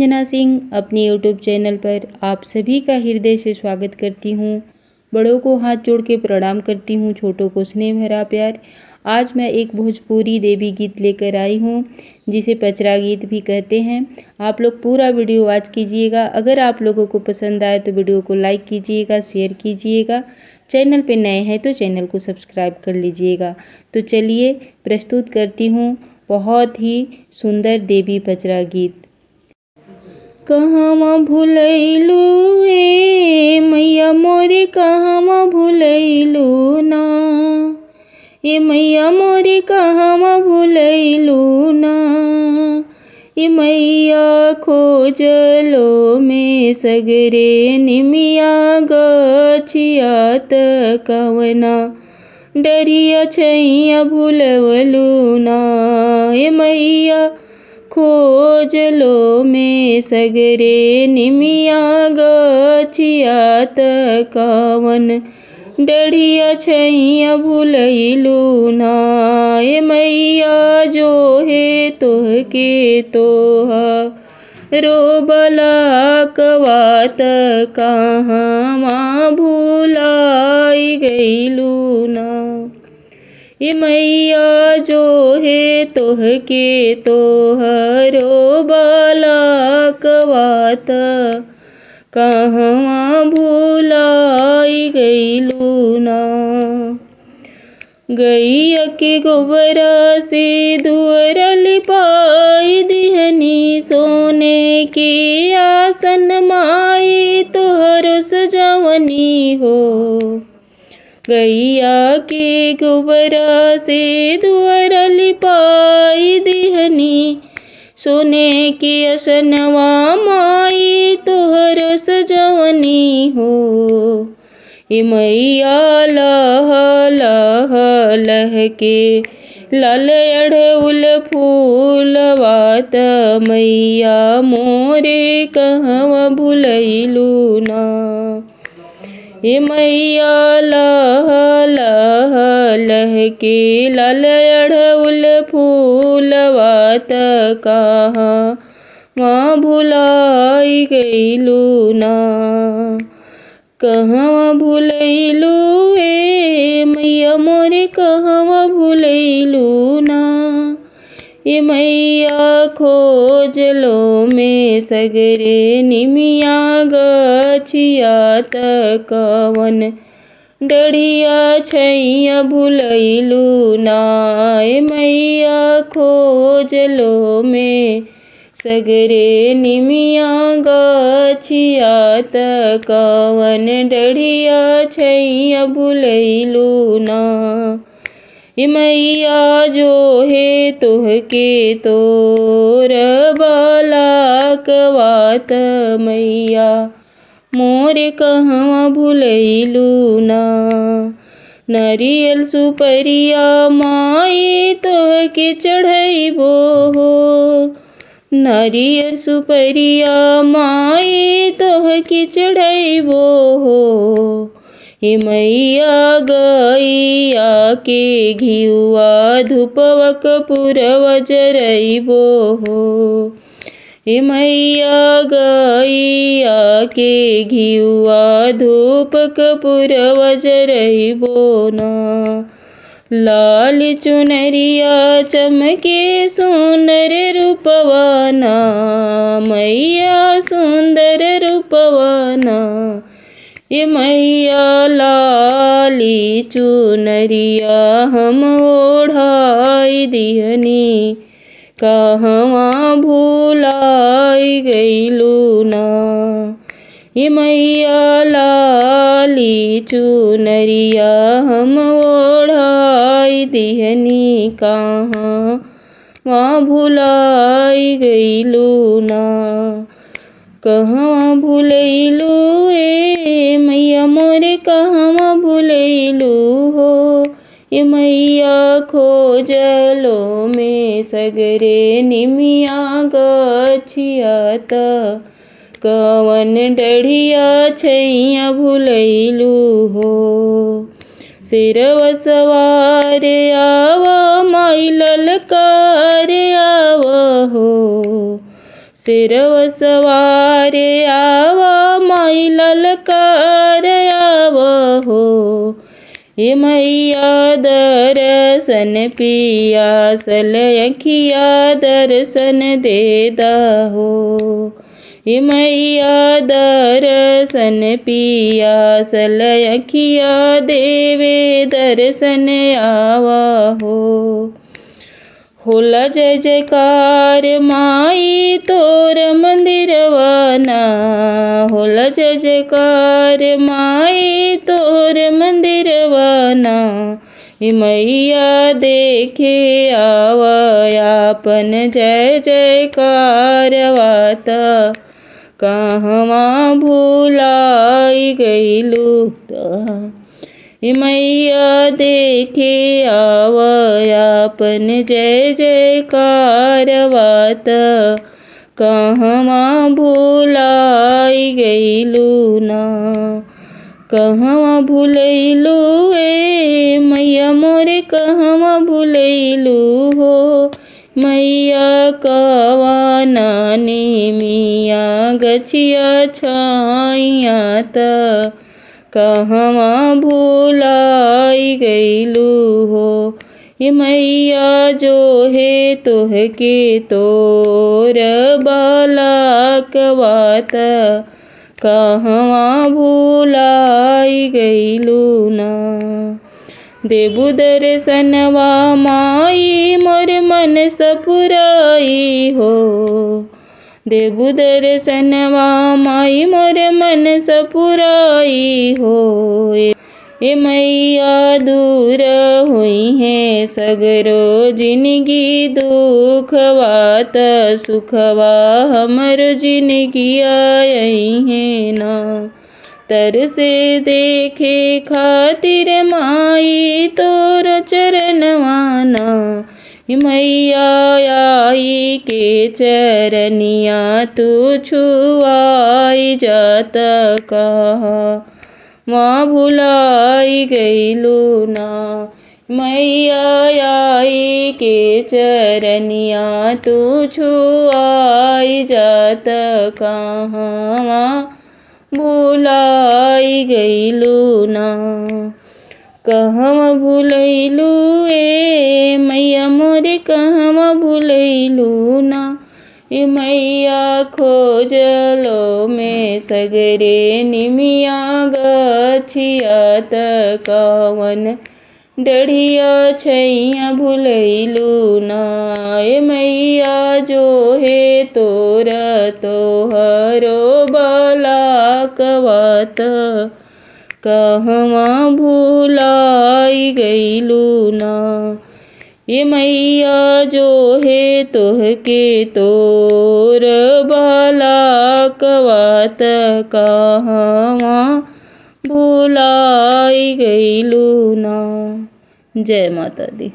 अंजना सिंह अपने YouTube channel पर आप सभी का हृदय से स्वागत करती हूँ। बड़ों को हाथ जोड़ के प्रणाम करती हूँ, छोटों को स्नेह भरा प्यार। आज मैं एक भोजपुरी देवी गीत लेकर आई हूँ जिसे पचरा गीत भी कहते हैं। आप लोग पूरा वीडियो वॉच कीजिएगा। अगर आप लोगों को पसंद आए तो वीडियो को लाइक कीजिएगा, शेयर कीजिएगा। चैनल पे नए हैं तो चैनल को सब्सक्राइब कर लीजिएगा। तो चलिए प्रस्तुत करती हूँ बहुत ही सुंदर देवी पचरा गीत। कहवा भुलैलू ए मैया मोरे, कहवा भुलैलू ना, ए मैया मोरे कहवा भुलैलू ना। ए मैया खोजलो में सगरे निमिया गछिया त कवना डरिया छैया भुलवलू ना। ए मैया खोजलो में सगरे निमिया गछिया त कवन डढ़िया छैया भुलैलू ना। ए मैया जो है तोहके तोहा रोबला कवात कहाँ भुलाई गईलू ना। ए मैया जो है तोहके तोहरो बालकवात कहवा भुलाई गईलू ना। गैया के गोबरा से दुअर लिपाई दिहनी, सोने के आसन माई तोहरो सजवनी हो। गैया के गोबरा से दुअर लिपाई दिहनी, सोने के असनवा माई तोहर सजवनी हो। ए मैया लह लह लहके लाल अड़हुल फूलवात मैया मोरे कहवा भुलैलू ना। ए मैया लह लह लहके लाल अड़हुल फूलवात कहाँ भुलाई गईलू ना। कहवा भुलैलू ए मैया मोरे कहवा भुलैलू ना। ए मैया खोजलो में सगरे निमिया गछिया त कवन डढ़िया छैया भुलैलू ना। ए मैया खोजलो में सगरे निमिया गछिया त कवन डढ़िया छैया भुलैलू ना। ए मैया जो है तोहके तोर बालकवात मैया मोरे कहवा भुलैलू ना। नारियल सुपरिया माई तोहके चढ़ैबो हो, नारियल सुपरिया माई तोहके चढ़ैबो हो। ए मैया गैया के घिउआ धूपवा कपूरवा जरैबो हो। ए मैया गैया के घिउआ धूप कपूरवा जरैबो ना। लाल चुनरिया चमके सुंदर रूपवा ना, मैया सुंदर रूपवा ना। ए मैया लाली चुनरिया हम ओढ़ाई दिहनी, कहवा भुलाई गईलू ना। ए मैया लाली चुनरिया हम ओढ़ाई दिहनी, कहाँ भुलाई गईलू ना। कहवा भुलैलू ए मैया मोरे कहवा भुलैलू हो। ए मैया खोजलो में सगरे निमिया गछिया त कवन डढ़िया छैया भुलैलू हो। सिरवा सवार आव माई ललकार आव हो, सिरव सवार आवा माई ललकार आवा हो। हे मैया दर्शन पियासल अखिया दर्शन दे दहो। हे मैया दर्शन पियासल अखिया देवे दर्शन आवा हो। होला जय जयकार माई तोर मंदिरवाना। होला जय जयकार माई तोर मंदिरवाना। हे मैया देखे आवयापन जय जयकार वाता। कहवा भुलाई गईलू हे मैया देखे आवयापन जय जयकार वात। कहवा भुलाई गईलू ना। कहवा भुलैलू ए मैया मोरे कहवा भुलैलू हो। मैया कवा नानी मिया गछिया छाइया त। कहवा भुलाई गईलू हो। हे मैया जो है तोहके तोर बालक वात। कहवा भुलाई गईलू ना। देबू दर्शनवा माई मोर मन सपुराई हो। देबू दर्शनवा माई मोर मन सपुराई हो। हे मैया दूर हुई है सगरो जिनगी दुखवात। सुखवा हमर जिनगी आई है ना। तरसे देखे खातिर माई तोर चरणवाना। हे मैया आई के चरनिया तू छुआई जात। कहवा भुलाई गईलू ना। मैया आई के चरनिया तू छुआई जात। कहवा भुलाई गईलू ना। कहवा भुलैलू ए मैया मोरे कहवा भुलैलू ना। हे मैया खोजलो में सगरे निमिया गछिया त। कवन डढ़िया छैया भुलैलू ना। हे मैया जो है तोर तोहरो बालक वात। कहवा भुलाई गईलू ना। हे मैया जो है तोहके तोर बालक वात। कहवा भुलाई गईलू ना। जय माता दी।